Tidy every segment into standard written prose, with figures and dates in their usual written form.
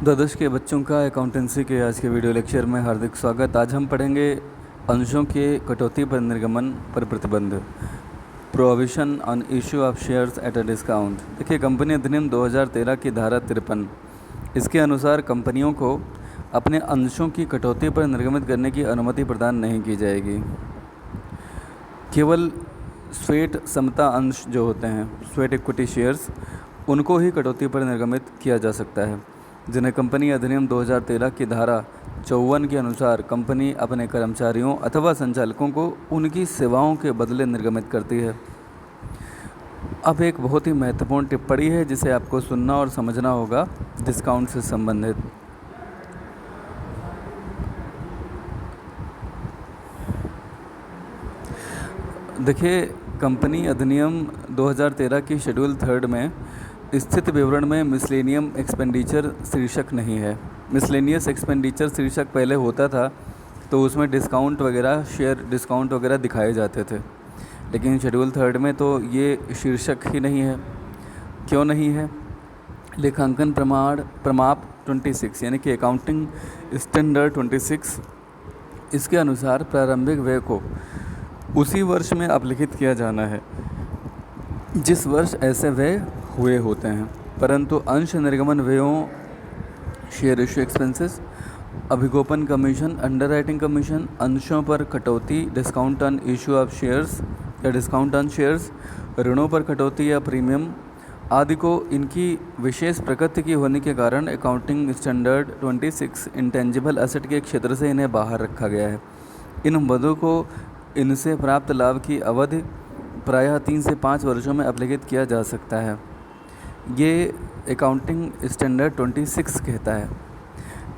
द्वादश के बच्चों का अकाउंटेंसी के आज के वीडियो लेक्चर में हार्दिक स्वागत। आज हम पढ़ेंगे अंशों के कटौती पर निर्गमन पर प्रतिबंध, prohibition on issue of shares at a discount. देखिए, कंपनी अधिनियम 2013 की धारा 53, इसके अनुसार कंपनियों को अपने अंशों की कटौती पर निर्गमित करने की अनुमति प्रदान नहीं की जाएगी। केवल स्वेट समता अंश जो होते हैं, स्वेट इक्विटी शेयर्स, उनको ही कटौती पर निर्गमित किया जा सकता है, जिन्हें कंपनी अधिनियम 2013 की धारा 54 के अनुसार कंपनी अपने कर्मचारियों अथवा संचालकों को उनकी सेवाओं के बदले निर्गमित करती है। अब एक बहुत ही महत्वपूर्ण टिप्पणी है जिसे आपको सुनना और समझना होगा डिस्काउंट से संबंधित। देखिए, कंपनी अधिनियम 2013 की शेड्यूल 3 में स्थित विवरण में मिसलेनियम एक्सपेंडिचर शीर्षक नहीं है। मिसलेनियस एक्सपेंडिचर शीर्षक पहले होता था तो उसमें डिस्काउंट वगैरह, शेयर डिस्काउंट वगैरह दिखाए जाते थे, लेकिन शेड्यूल 3 में तो ये शीर्षक ही नहीं है। क्यों नहीं है? लेखांकन प्रमाप 26 यानी कि अकाउंटिंग स्टैंडर्ड 26, इसके अनुसार प्रारंभिक व्यय को उसी वर्ष में अभिलिखित किया जाना है जिस वर्ष ऐसे व्यय हुए होते हैं, परंतु अंश निर्गमन व्ययों, शेयर इश्यू एक्सपेंसेस, अभिगोपन कमीशन, अंडरराइटिंग कमीशन, अंशों पर कटौती, discount on issue of shares या डिस्काउंट ऑन शेयर्स, ऋणों पर कटौती या प्रीमियम आदि को इनकी विशेष प्रकृति की होने के कारण अकाउंटिंग स्टैंडर्ड 26 इंटेंजिबल एसेट के क्षेत्र से इन्हें बाहर रखा गया है। इन मदों को इनसे प्राप्त लाभ की अवधि प्रायः 3 से 5 वर्षों में अभिलिखित किया जा सकता है। ये अकाउंटिंग स्टैंडर्ड 26 कहता है,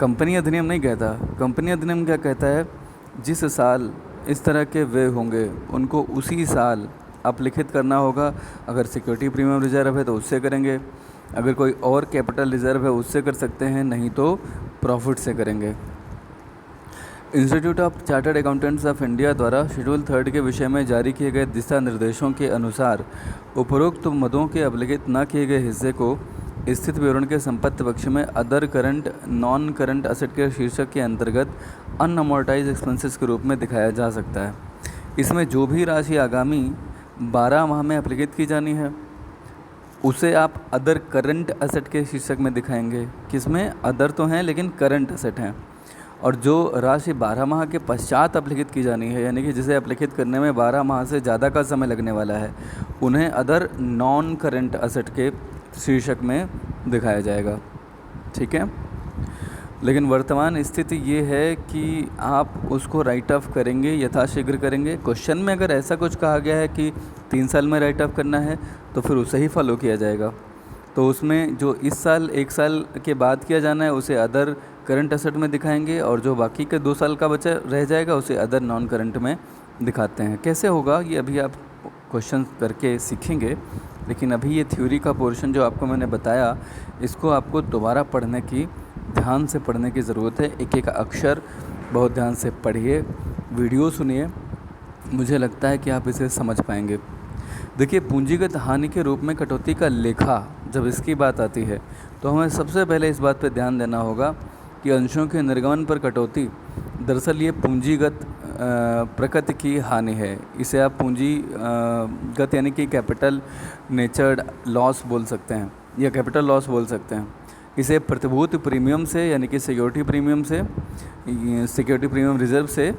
कंपनी अधिनियम नहीं कहता। कंपनी अधिनियम क्या कहता है? जिस साल इस तरह के व्यय होंगे उनको उसी साल अभिलिखित करना होगा। अगर सिक्योरिटी प्रीमियम रिजर्व है तो उससे करेंगे, अगर कोई और कैपिटल रिजर्व है उससे कर सकते हैं, नहीं तो प्रॉफिट से करेंगे। Institute of chartered accountants of India द्वारा शेड्यूल 3 के विषय में जारी किए गए दिशा निर्देशों के अनुसार उपरोक्त मदों के अभिलिखित न किए गए हिस्से को स्थित विवरण के संपत्ति पक्ष में other current non current asset के शीर्षक के अंतर्गत अनअमोर्टाइज एक्सपेंसेस के रूप में दिखाया जा सकता है। इसमें जो भी राशि आगामी 12 माह में अभिलिखित की जानी है उसे आप अदर करंट एसेट के शीर्षक में दिखाएंगे। किसमें? अदर तो हैं लेकिन करंट एसेट हैं। और जो राशि 12 माह के पश्चात अभिलिखित की जानी है, यानी कि जिसे अभिलिखित करने में 12 माह से ज़्यादा का समय लगने वाला है, उन्हें अदर नॉन करंट एसेट के शीर्षक में दिखाया जाएगा। ठीक है, लेकिन वर्तमान स्थिति ये है कि आप उसको राइट ऑफ करेंगे, यथाशीघ्र करेंगे। क्वेश्चन में अगर ऐसा कुछ कहा गया है कि 3 साल में राइट ऑफ करना है तो फिर उसे ही फॉलो किया जाएगा। तो उसमें जो इस साल 1 साल के बाद किया जाना है उसे अदर करंट एसेट में दिखाएंगे, और जो बाकी के 2 साल का बचा रह जाएगा उसे अदर नॉन करंट में दिखाते हैं। कैसे होगा ये अभी आप क्वेश्चन करके सीखेंगे, लेकिन अभी ये थ्योरी का पोर्शन जो आपको मैंने बताया, इसको आपको दोबारा पढ़ने की, ध्यान से पढ़ने की ज़रूरत है। एक एक अक्षर बहुत ध्यान से पढ़िए, वीडियो सुनिए, मुझे लगता है कि आप इसे समझ पाएंगे। देखिए, पूंजीगत हानि के रूप में कटौती का लेखा जब इसकी बात आती है तो हमें सबसे पहले इस बात पर ध्यान देना होगा कि अंशों के निर्गमन पर कटौती दरअसल ये पूंजीगत प्रकृति की हानि है। इसे आप पूंजीगत यानी कि कैपिटल नेचर्ड लॉस बोल सकते हैं या कैपिटल लॉस बोल सकते हैं। इसे प्रतिभूति प्रीमियम से यानी कि सिक्योरिटी प्रीमियम से, सिक्योरिटी प्रीमियम रिजर्व से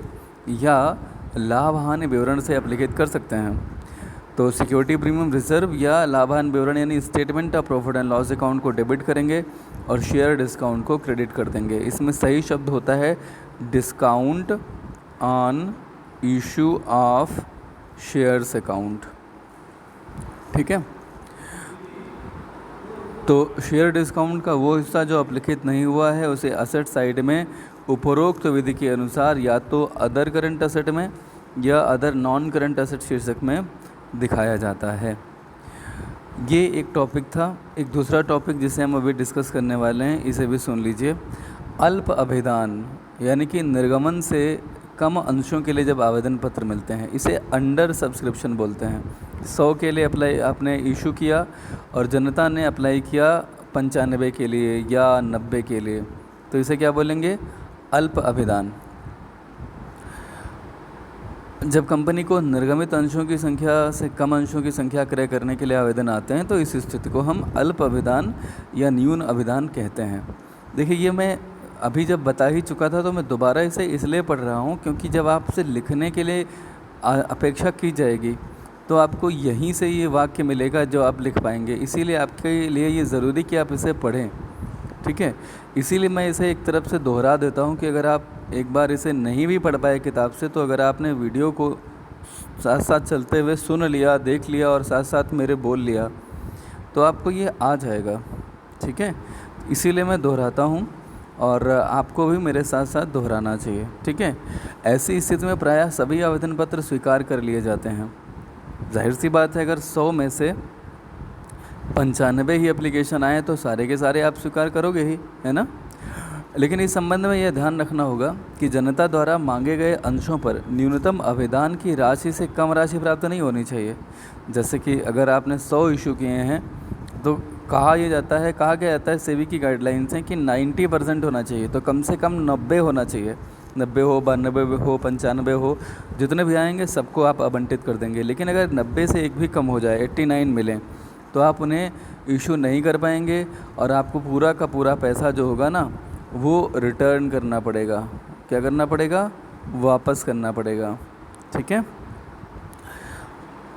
या लाभ हानि विवरण से अभिलिखित कर सकते हैं। तो सिक्योरिटी प्रीमियम रिजर्व या लाभ हानि विवरण यानी statement of profit and loss account को डेबिट करेंगे और शेयर डिस्काउंट को क्रेडिट कर देंगे। इसमें सही शब्द होता है discount on issue of shares account. ठीक है, तो शेयर डिस्काउंट का वो हिस्सा जो अभिलिखित नहीं हुआ है उसे असेट साइड में उपरोक्त विधि के अनुसार या तो अदर करंट एसेट में या अदर नॉन करंट एसेट शीर्षक में दिखाया जाता है। ये एक टॉपिक था। एक दूसरा टॉपिक जिसे हम अभी डिस्कस करने वाले हैं, इसे भी सुन लीजिए। अल्प अभिदान यानी कि निर्गमन से कम अंशों के लिए जब आवेदन पत्र मिलते हैं, इसे अंडर सब्सक्रिप्शन बोलते हैं। 100 के लिए अप्लाई आपने इशू किया और जनता ने अप्लाई किया 95 के लिए या 90 के लिए, तो इसे क्या बोलेंगे? अल्प अभिदान। जब कंपनी को निर्गमित अंशों की संख्या से कम अंशों की संख्या क्रय करने के लिए आवेदन आते हैं तो इस स्थिति को हम अल्प अभिदान या न्यून अभिदान कहते हैं। देखिए, ये मैं अभी जब बता ही चुका था, तो मैं दोबारा इसे इसलिए पढ़ रहा हूँ क्योंकि जब आपसे लिखने के लिए अपेक्षा की जाएगी तो आपको यहीं से ये वाक्य मिलेगा जो आप लिख पाएंगे। इसीलिए आपके लिए ये ज़रूरी कि आप इसे पढ़ें, ठीक है। इसीलिए मैं इसे एक तरफ से दोहरा देता हूँ कि अगर आप एक बार इसे नहीं भी पढ़ पाए किताब से, तो अगर आपने वीडियो को साथ साथ चलते हुए सुन लिया, देख लिया और साथ साथ मेरे बोल लिया, तो आपको ये आ जाएगा, ठीक है। इसीलिए मैं दोहराता हूँ और आपको भी मेरे साथ साथ दोहराना चाहिए, ठीक है। ऐसी स्थिति में प्रायः सभी आवेदन पत्र स्वीकार कर लिए जाते हैं। जाहिर सी बात है, अगर 100 में से 95 ही एप्लीकेशन आए तो सारे के सारे आप स्वीकार करोगे ही, है ना। लेकिन इस संबंध में यह ध्यान रखना होगा कि जनता द्वारा मांगे गए अंशों पर न्यूनतम आवेदन की राशि से कम राशि प्राप्त नहीं होनी चाहिए। जैसे कि अगर आपने 100 इशू किए हैं तो कहा गया जाता है सेबी की गाइडलाइंस हैं कि 90% होना चाहिए, तो कम से कम 90 होना चाहिए। 90 हो, 92 हो, 95 हो, जितने भी आएंगे सबको आप आवंटित कर देंगे। लेकिन अगर 90 से एक भी कम हो जाए, 89 मिले, तो आप उन्हें इशू नहीं कर पाएंगे और आपको पूरा का पूरा पैसा जो होगा ना, वो रिटर्न करना पड़ेगा। क्या करना पड़ेगा? वापस करना पड़ेगा, ठीक है।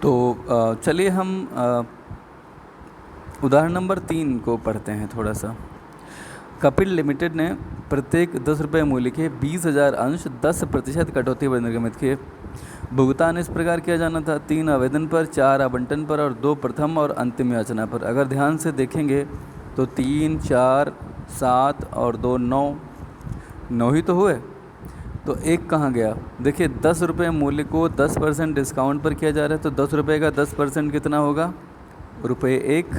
तो चलिए हम उदाहरण नंबर 3 को पढ़ते हैं थोड़ा सा। कपिल लिमिटेड ने प्रत्येक 10 रुपये मूल्य के 20,000 अंश 10% कटौती पर निर्गमित किए। भुगतान इस प्रकार किया जाना था: 3 आवेदन पर, 4 आवंटन पर और 2 प्रथम और अंतिम याचना पर। अगर ध्यान से देखेंगे तो 3, 4, 7 और 2 9 ही तो हुए, तो एक कहाँ गया? देखिए, 10 रुपये मूल्य को 10% डिस्काउंट पर किया जा रहा है, तो 10 रुपये का 10% कितना होगा? रुपये 1।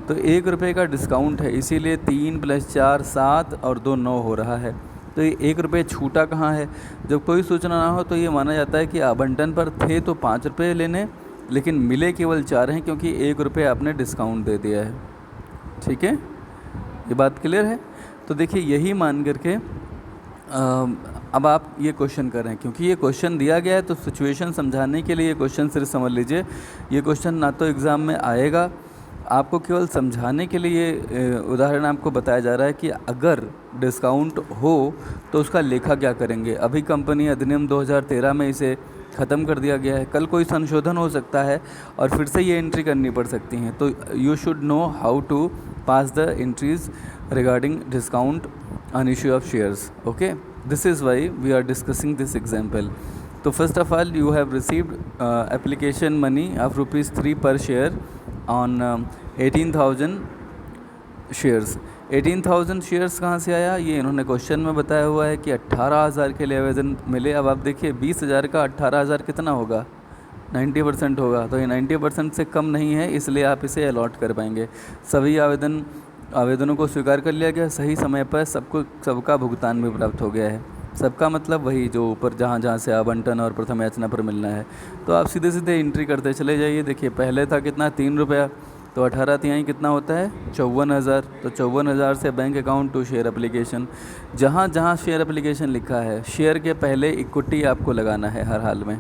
तो 1 रुपये का डिस्काउंट है, इसीलिए 3 + 4 7 और 2 9 हो रहा है। तो ये 1 रुपये छूटा कहाँ है? जब कोई सूचना ना हो तो ये माना जाता है कि आवंटन पर थे तो 5 रुपये लेने, लेकिन मिले केवल 4 हैं क्योंकि 1 रुपये आपने डिस्काउंट दे दिया है, ठीक है। ये बात क्लियर है? तो देखिए, यही मान करके अब आप ये क्वेश्चन कर रहे हैं, क्योंकि ये क्वेश्चन दिया गया है तो सिचुएशन समझाने के लिए ये क्वेश्चन सिर्फ समझ लीजिए। ये क्वेश्चन ना तो एग्ज़ाम में आएगा, आपको केवल समझाने के लिए ये उदाहरण आपको बताया जा रहा है कि अगर डिस्काउंट हो तो उसका लेखा क्या करेंगे। अभी कंपनी अधिनियम 2013 में इसे ख़त्म कर दिया गया है, कल कोई संशोधन हो सकता है और फिर से ये एंट्री करनी पड़ सकती हैं। तो you should know how to pass the entries regarding discount on issue of shares. Okay, this is why we are discussing this example. तो first of all, you have received application money of ₹3 पर share on 18,000 shares. 18,000 shares कहाँ से आया? ये इन्होंने question में बताया हुआ है कि 18,000 के लिए आवेदन मिले। अब आप देखिए, 20,000 का 18,000 कितना होगा? 90% होगा। तो ये 90% से कम नहीं है, इसलिए आप इसे अलॉट कर पाएंगे। सभी आवेदनों को स्वीकार कर लिया गया, सही समय पर सबका भुगतान भी प्राप्त हो गया है। सबका मतलब वही जो ऊपर जहाँ से आवंटन और प्रथम याचना पर मिलना है। तो आप सीधे सीधे एंट्री करते चले जाइए। देखिए, पहले था कितना? 3 रुपया, तो 18 तिहाई कितना होता है? 54,000। तो 54,000 से bank account to share application. जहाँ जहाँ शेयर एप्लीकेशन लिखा है, शेयर के पहले इक्विटी आपको लगाना है हर हाल में।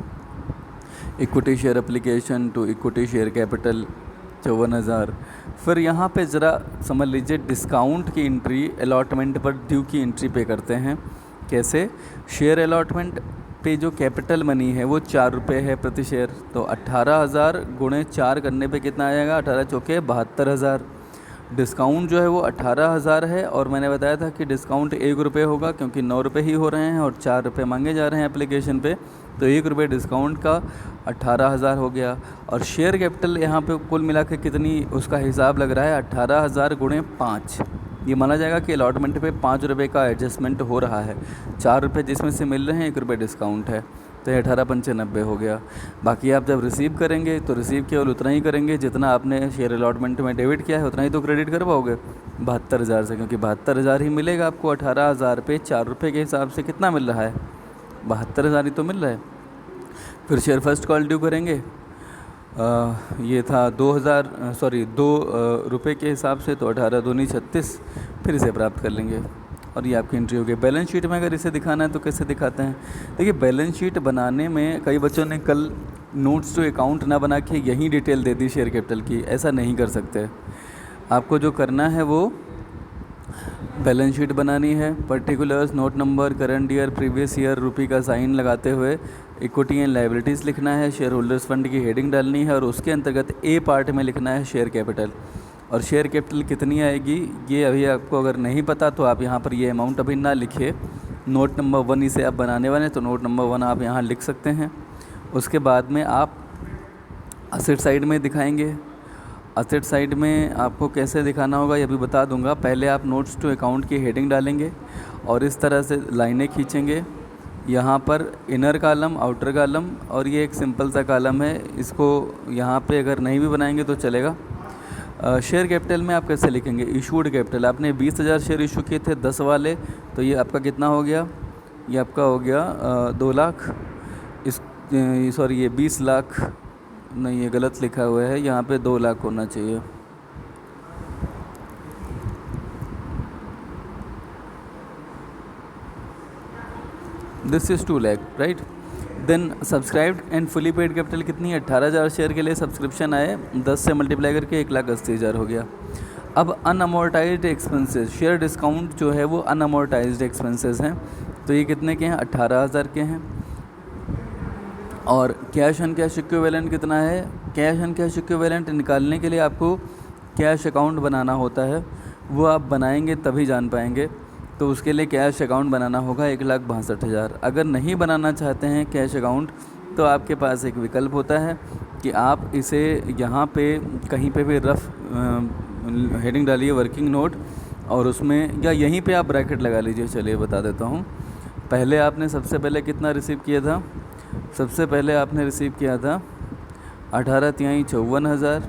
Equity share application to equity share capital 54,000। फिर यहाँ पे ज़रा समझ लीजिए, डिस्काउंट की एंट्री अलॉटमेंट पर ड्यू की एंट्री पे करते हैं। कैसे? शेयर अलॉटमेंट पे जो कैपिटल मनी है वो 4 रुपये है प्रति शेयर। तो 18,000 गुणे 4 करने पे कितना आ जाएगा? 18 चौके 72,000। डिस्काउंट जो है वो 18,000 है और मैंने बताया था कि डिस्काउंट 1 रुपये होगा क्योंकि 9 रुपये ही हो रहे हैं और 4 रुपये मांगे जा रहे हैं एप्लीकेशन पे। तो 1 रुपये डिस्काउंट का 18,000 हो गया। और शेयर कैपिटल यहाँ पे कुल मिला के कितनी उसका हिसाब लग रहा है? 18,000 गुणे 5। ये माना जाएगा कि अलॉटमेंट पे 5 रुपये का एडजस्टमेंट हो रहा है। 4 रुपये जिसमें से मिल रहे हैं, 1 रुपये डिस्काउंट है, तो 18,95 हो गया। बाकी आप जब रिसीव करेंगे तो रिसीव केवल उतना ही करेंगे जितना आपने शेयर अलॉटमेंट में डेबिट किया है, उतना ही तो क्रेडिट कर पाओगे 72,000 से, क्योंकि 72,000 ही मिलेगा आपको। 18,000 पे 4 रुपये के हिसाब से कितना मिल रहा है? 72,000 ही तो मिल रहा है। फिर शेयर फर्स्ट कॉल ड्यू करेंगे, ये था 2 रुपये के हिसाब से, तो 18 दूनी 36, फिर इसे प्राप्त कर लेंगे और ये आपकी एंट्री हो गई। बैलेंस शीट में अगर इसे दिखाना है तो कैसे दिखाते हैं? देखिए, बैलेंस शीट बनाने में कई बच्चों ने कल नोट्स टू अकाउंट ना बना के यहीं डिटेल दे दी शेयर कैपिटल की। ऐसा नहीं कर सकते। आपको जो करना है वो बैलेंस शीट बनानी है, particulars, note number, current year, previous year, रुपये का साइन लगाते हुए इक्विटी एंड लाइबिलिटीज़ लिखना है, शेयर होल्डर्स फंड की हेडिंग डालनी है और उसके अंतर्गत ए पार्ट में लिखना है शेयर कैपिटल। और शेयर कैपिटल कितनी आएगी ये अभी आपको अगर नहीं पता तो आप यहाँ पर ये अमाउंट अभी ना लिखिए। नोट नंबर 1 इसे आप बनाने वाले हैं तो नोट नंबर 1 आप यहाँ लिख सकते हैं। उसके बाद में आप असेट साइड में दिखाएंगे। असेट साइड में आपको कैसे दिखाना होगा ये भी बता दूंगा। पहले आप नोट्स टू अकाउंट की हेडिंग डालेंगे और इस तरह से लाइनें खींचेंगे। यहाँ पर इनर कॉलम, आउटर कॉलम और ये एक सिंपल सा कॉलम है, इसको यहाँ पे अगर नहीं भी बनाएंगे तो चलेगा। शेयर कैपिटल में आप कैसे लिखेंगे? इशूड कैपिटल, आपने 20,000 शेयर इशू किए थे 10 वाले, तो ये आपका कितना हो गया? ये आपका हो गया 2 लाख। सॉरी, ये 20 लाख नहीं, ये गलत लिखा हुआ है, यहाँ पे 2 लाख होना चाहिए। This is 2 lakh, right. Then subscribed and fully paid capital कितनी है? 18,000 शेयर के लिए सब्सक्रिप्शन आए, 10 से मल्टीप्लाई करके 1,80,000 हो गया। अब अनअमोर्टाइज्ड एक्सपेंसेस, शेयर डिस्काउंट जो है वो अनअमोर्टाइज्ड एक्सपेंसेस हैं, तो ये कितने के हैं? 18,000 के हैं। और कैश एंड कैश इक्विवेलेंट कितना है? कैश एंड कैश इक्विवेलेंट निकालने के लिए आपको कैश अकाउंट बनाना होता है, वो आप बनाएंगे तभी जान पाएंगे। तो उसके लिए कैश अकाउंट बनाना होगा 1,62,000। अगर नहीं बनाना चाहते हैं कैश अकाउंट तो आपके पास एक विकल्प होता है कि आप इसे यहाँ पे कहीं पे भी रफ हेडिंग डालिए वर्किंग नोट, और उसमें या यहीं पे आप ब्रैकेट लगा लीजिए। चलिए बता देता हूँ। पहले आपने सबसे पहले कितना रिसीव किया था? सबसे पहले आपने रिसीव किया था 18,53,54,000,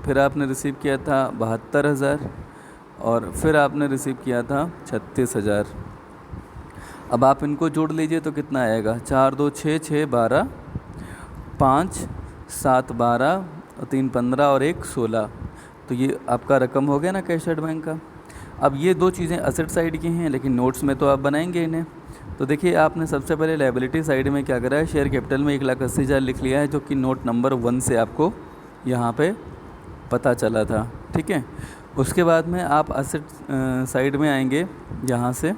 फिर आपने रिसीव किया था 72,000 और फिर आपने रिसीव किया था 36,000। अब आप इनको जोड़ लीजिए तो कितना आएगा? 4 2 6 6 12, 5 7 12, 3 15 और 1 16। तो ये आपका रकम हो गया ना कैश एट बैंक का। अब ये 2 चीज़ें असेट साइड की हैं, लेकिन नोट्स में तो आप बनाएंगे इन्हें। तो देखिए, आपने सबसे पहले लायबिलिटी साइड में क्या करा है? शेयर कैपिटल में 1,80,000 लिख लिया है, जो कि नोट नंबर 1 से आपको यहाँ पे पता चला था। ठीक है। उसके बाद में आप असेट साइड में आएंगे। यहाँ से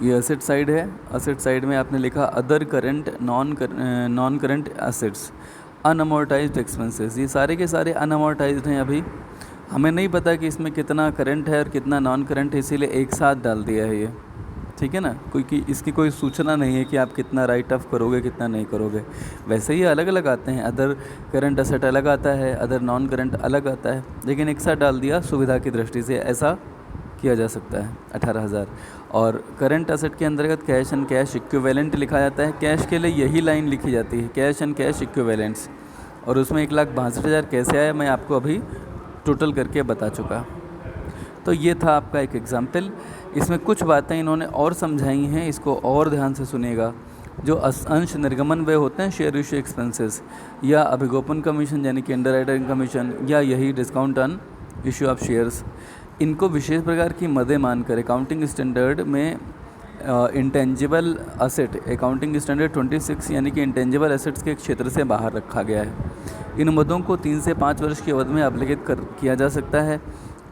ये असेट साइड है। असेट साइड में आपने लिखा other current non current assets unamortized expenses. ये सारे के सारे अनअमोर्टाइज्ड हैं। अभी हमें नहीं पता कि इसमें कितना करंट है और कितना नॉन करंट है, इसीलिए एक साथ डाल दिया है ये। ठीक है ना, क्योंकि इसकी कोई सूचना नहीं है कि आप कितना राइट ऑफ करोगे कितना नहीं करोगे। वैसे ही अलग अलग आते हैं, अदर करंट असेट अलग आता है, अदर नॉन करंट अलग आता है, लेकिन एक साथ डाल दिया सुविधा की दृष्टि से। ऐसा किया जा सकता है। 18,000। और करंट असेट के अंतर्गत कैश एंड कैश इक्विवेलेंट लिखा जाता है। कैश के लिए यही लाइन लिखी जाती है, कैश एंड कैश इक्विवेलेंट्स। और उसमें 1,62,000 कैसे आया मैं आपको अभी टोटल करके बता चुका। तो ये था आपका एक एग्जाम्पल। इसमें कुछ बातें इन्होंने और समझाई हैं, इसको और ध्यान से सुनिएगा। जो अंश निर्गमन व्यय होते हैं, शेयर इशू एक्सपेंसेस या अभिगोपन कमीशन यानी कि अंडरराइटिंग कमीशन, या यही discount on issue of shares, इनको विशेष प्रकार की मदें मानकर अकाउंटिंग स्टैंडर्ड में इंटेंजिबल असेट, अकाउंटिंग स्टैंडर्ड 26 यानी कि इंटेंजिबल एसेट्स के क्षेत्र से बाहर रखा गया है। इन मदों को 3 से 5 वर्ष की अवधि में अभिलिखित किया जा सकता है।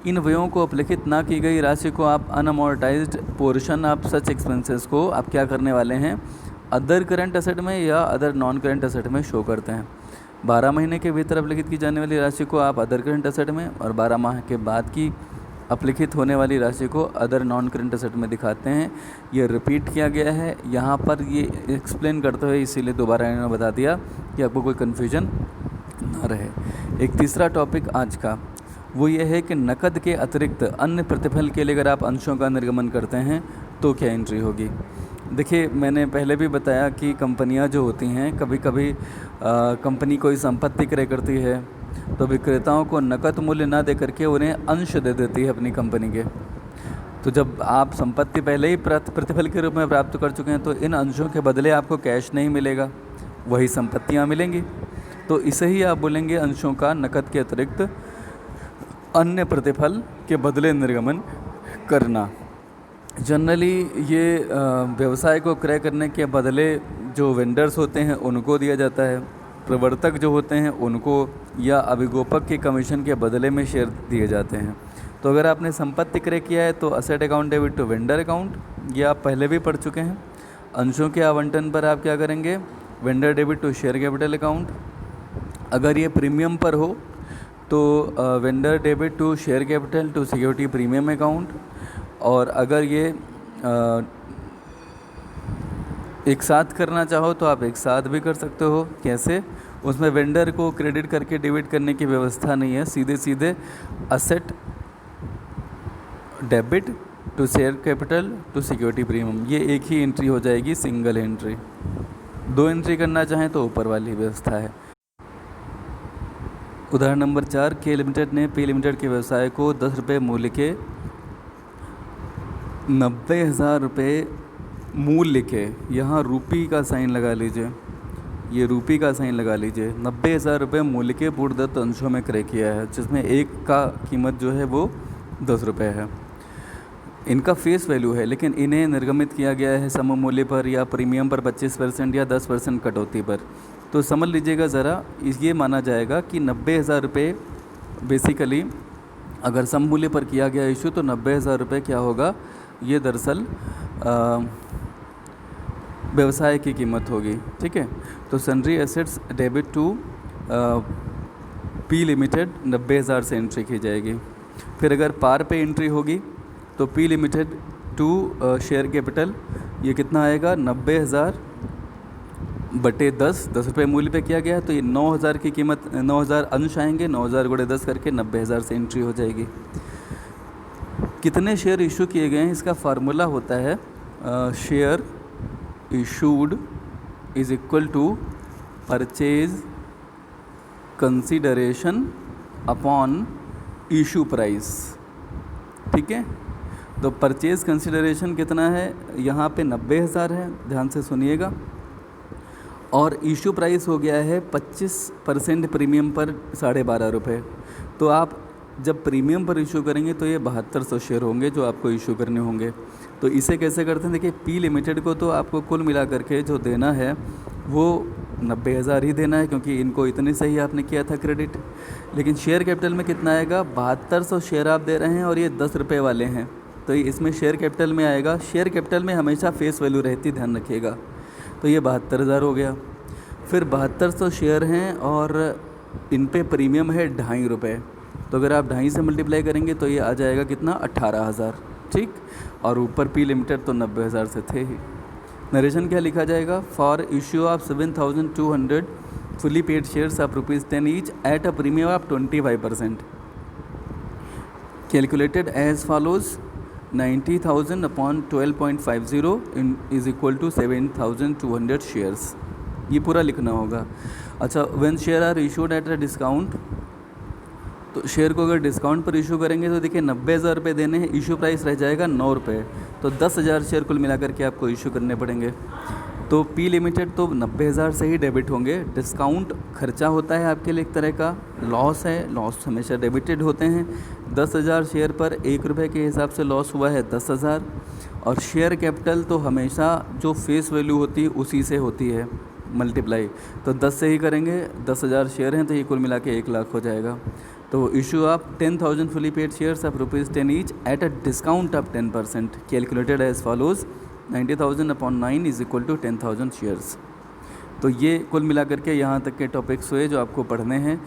इन व्ययों को अभिलिखित ना की गई राशि को आप अनअमोर्टाइज्ड पोर्शन ऑफ सच एक्सपेंसेस को आप क्या करने वाले हैं? अदर करंट असेट में या अदर नॉन करंट असेट में शो करते हैं। 12 महीने के भीतर अभिलिखित की जाने वाली राशि को आप अदर करंट असेट में, और 12 माह के बाद की अभिलिखित होने वाली राशि को अदर नॉन करंट असेट में दिखाते हैं। ये रिपीट किया गया है यहाँ पर, ये एक्सप्लेन करते हुए, इसीलिए दोबारा इन्होंने बता दिया कि आपको कोई कन्फ्यूजन ना रहे। एक तीसरा टॉपिक आज का वो ये है कि नकद के अतिरिक्त अन्य प्रतिफल के लिए अगर आप अंशों का निर्गमन करते हैं तो क्या एंट्री होगी। देखिए, मैंने पहले भी बताया कि कंपनियां जो होती हैं, कभी कभी कंपनी कोई संपत्ति क्रय करती है तो विक्रेताओं को नकद मूल्य ना दे करके उन्हें अंश दे देती है अपनी कंपनी के। तो जब आप संपत्ति पहले ही प्रतिफल के रूप में प्राप्त कर चुके हैं तो इन अंशों के बदले आपको कैश नहीं मिलेगा, वही संपत्तियां मिलेंगी। तो इसे ही आप बोलेंगे अंशों का नकद के अतिरिक्त अन्य प्रतिफल के बदले निर्गमन करना। जनरली ये व्यवसाय को क्रय करने के बदले जो वेंडर्स होते हैं उनको दिया जाता है, प्रवर्तक जो होते हैं उनको, या अभिगोपक के कमीशन के बदले में शेयर दिए जाते हैं। तो अगर आपने संपत्ति क्रय किया है तो asset account debit to vendor account, ये आप पहले भी पढ़ चुके हैं। अंशों के आवंटन पर आप क्या करेंगे, vendor debit to share capital account. अगर ये प्रीमियम पर हो तो vendor debit to share capital to security premium account. और अगर ये एक साथ करना चाहो तो आप एक साथ भी कर सकते हो। कैसे, उसमें वेंडर को क्रेडिट करके डेबिट करने की व्यवस्था नहीं है, सीधे सीधे asset debit to share capital to security premium, ये एक ही एंट्री हो जाएगी, सिंगल एंट्री। 2 एंट्री करना चाहें तो ऊपर वाली व्यवस्था है। उदाहरण नंबर 4, के लिमिटेड ने पी लिमिटेड के व्यवसाय को 10 रुपये मूल्य के 90,000 रुपये मूल्य के, यहाँ रूपी का साइन लगा लीजिए, ये रूपी का साइन लगा लीजिए, 90,000 रुपये मूल्य के पूर्णदत्त अंशों में क्रय किया है, जिसमें एक का कीमत जो है वो 10 रुपये है। इनका फेस वैल्यू है, लेकिन इन्हें निर्गमित किया गया है सम मूल्य पर या प्रीमियम पर 25% या 10% कटौती पर। तो समझ लीजिएगा ज़रा, ये माना जाएगा कि 90,000 रुपये बेसिकली अगर सम मूल्य पर किया गया इशू, तो 90,000 रुपये क्या होगा, ये दरअसल व्यवसाय की कीमत होगी। ठीक है, तो sundry assets debit to P limited 90,000 से एंट्री की जाएगी। फिर अगर पार पे एंट्री होगी तो P limited to share capital, ये कितना आएगा, 90,000 बटे 10 रुपये मूल्य पे किया गया है, तो ये 9,000 की कीमत, 9,000 अंश आएंगे, 9,000 गुणे 10 करके 90,000 से एंट्री हो जाएगी। कितने शेयर इशू किए गए हैं, इसका फार्मूला होता है share issued is equal to purchase consideration upon issue price. ठीक है, तो परचेज कंसीडरेशन कितना है, यहाँ पे 90,000 है, ध्यान से सुनिएगा, और इशू प्राइस हो गया है 25% प्रीमियम पर 12.5 रुपये। तो आप जब प्रीमियम पर इशू करेंगे तो ये 7200 शेयर होंगे जो आपको इशू करने होंगे। तो इसे कैसे करते हैं, देखिए पी लिमिटेड को तो आपको कुल मिला करके जो देना है वो 90,000 ही देना है, क्योंकि इनको इतने से ही आपने किया था क्रेडिट। लेकिन शेयर कैपिटल में कितना आएगा, 7200 शेयर आप दे रहे हैं और ये 10 रुपये वाले हैं, तो इसमें शेयर कैपिटल में आएगा। शेयर कैपिटल में हमेशा फेस वैल्यू रहती, ध्यान रखिएगा। तो ये 72,000 हो गया। फिर 7200 शेयर हैं और इन पे प्रीमियम है 2.5 रुपये, तो अगर आप 2.5 से मल्टीप्लाई करेंगे तो ये आ जाएगा कितना, 18,000। ठीक, और ऊपर पी लिमिटेड तो 90,000 से थे ही। नरेशन क्या लिखा जाएगा, for issue of 7,200 fully paid shares of ₹10 each at a premium of 25%, calculated as follows 90,000 upon 12.50 is equal to 7,200 shares. ये पूरा लिखना होगा। अच्छा, when share are issued at a discount, तो शेयर को अगर डिस्काउंट पर इशू करेंगे तो देखिए 90,000 रुपये देने हैं, इशू प्राइस रह जाएगा 9 रुपये, तो 10,000 शेयर कुल मिला करके आपको इशू करने पड़ेंगे। तो पी लिमिटेड तो 90,000 से ही डेबिट होंगे। डिस्काउंट खर्चा होता है आपके लिए, एक तरह का लॉस है, लॉस हमेशा डेबिटेड होते हैं। 10,000 शेयर पर 1 रुपये के हिसाब से लॉस हुआ है 10,000, और शेयर कैपिटल तो हमेशा जो फेस वैल्यू होती है उसी से होती है मल्टीप्लाई, तो 10 से ही करेंगे। 10,000 शेयर हैं तो ये कुल मिला के 1 लाख हो जाएगा। तो issue of 10,000 fully paid shares of ₹10 each at a discount of 10%, calculated as follows 90,000 upon 9 is equal to 10,000 shares. तो ये कुल मिला करके यहाँ तक के टॉपिक्स हुए जो आपको पढ़ने हैं।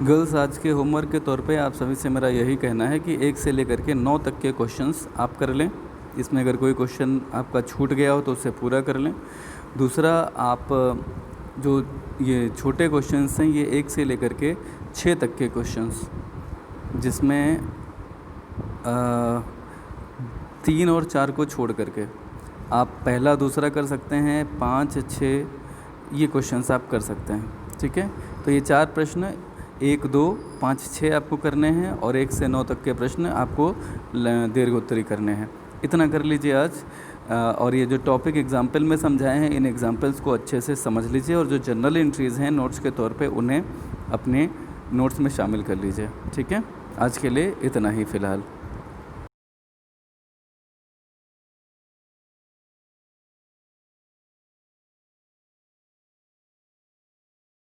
गर्ल्स, आज के होमवर्क के तौर पे आप सभी से मेरा यही कहना है कि 1 से लेकर के 9 तक के क्वेश्चंस आप कर लें। इसमें अगर कोई क्वेश्चन आपका छूट गया हो तो उससे पूरा कर लें। दूसरा, आप जो ये छोटे क्वेश्चंस हैं ये 1 से लेकर के 6 तक के क्वेश्चंस, जिसमें 3 और 4 को छोड़ करके आप पहला दूसरा कर सकते हैं, 5, 6 ये क्वेश्चंस आप कर सकते हैं। ठीक है, तो ये 4 प्रश्न 1, 2, 5, 6 आपको करने हैं, और 1 से 9 तक के प्रश्न आपको दीर्घोत्तरी करने हैं। इतना कर लीजिए आज। और ये जो टॉपिक एग्जाम्पल में समझाए हैं, इन एग्जाम्पल्स को अच्छे से समझ लीजिए और जो जनरल एंट्रीज़ हैं नोट्स के तौर पे उन्हें अपने नोट्स में शामिल कर लीजिए। ठीक है, आज के लिए इतना ही फ़िलहाल।